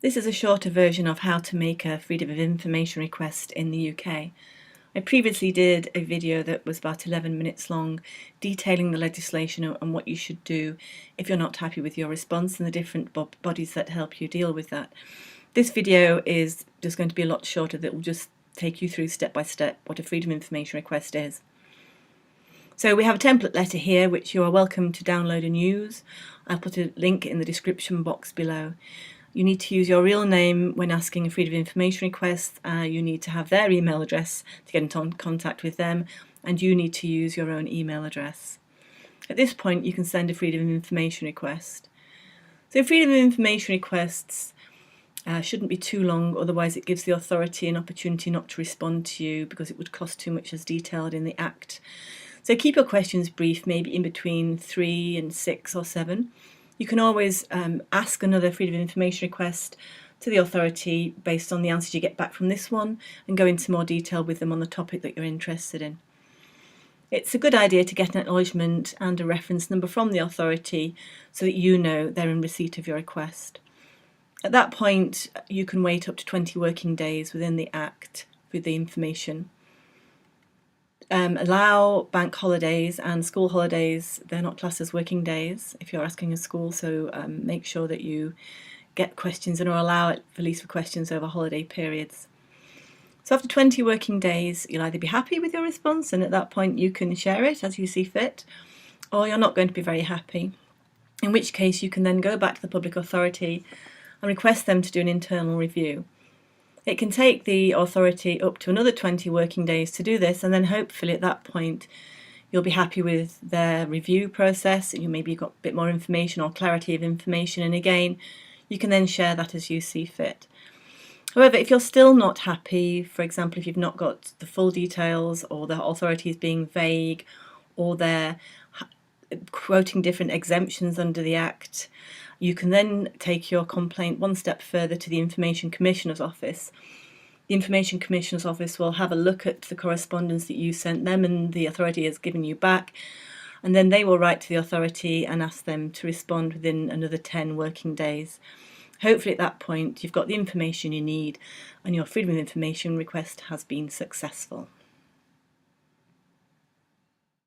This is a shorter version of how to make a Freedom of Information request in the UK. I previously did a video that was about 11 minutes long detailing the legislation and what you should do if you're not happy with your response and the different bodies that help you deal with that. This video is just going to be a lot shorter, that will just take you through step by step what a Freedom of Information request is. So we have a template letter here which you are welcome to download and use. I'll put a link in the description box below. You need to use your real name when asking a Freedom of Information request. You need to have their email address to get into contact with them, and you need to use your own email address. At this point you can send a Freedom of Information request. So Freedom of Information requests shouldn't be too long, otherwise it gives the authority an opportunity not to respond to you because it would cost too much as detailed in the Act. So keep your questions brief, maybe in between 3 and 6 or 7. You can always ask another Freedom of Information request to the authority based on the answers you get back from this one and go into more detail with them on the topic that you're interested in. It's a good idea to get an acknowledgement and a reference number from the authority so that you know they're in receipt of your request. At that point, you can wait up to 20 working days within the Act with the information. Allow bank holidays and school holidays. They're not classed as working days if you're asking a school, so make sure that you get questions and or allow it for least for questions over holiday periods. So after 20 working days, you'll either be happy with your response, and at that point you can share it as you see fit, or you're not going to be very happy, in which case you can then go back to the public authority and request them to do an internal review. It can take the authority up to another 20 working days to do this, and then hopefully at that point you'll be happy with their review process and you maybe got a bit more information or clarity of information, and again you can then share that as you see fit. However, if you're still not happy, for example if you've not got the full details or the authority is being vague or they're quoting different exemptions under the Act, you can then take your complaint one step further to the Information Commissioner's Office. The Information Commissioner's Office will have a look at the correspondence that you sent them and the authority has given you back, and then they will write to the authority and ask them to respond within another 10 working days. Hopefully at that point you've got the information you need and your Freedom of Information request has been successful.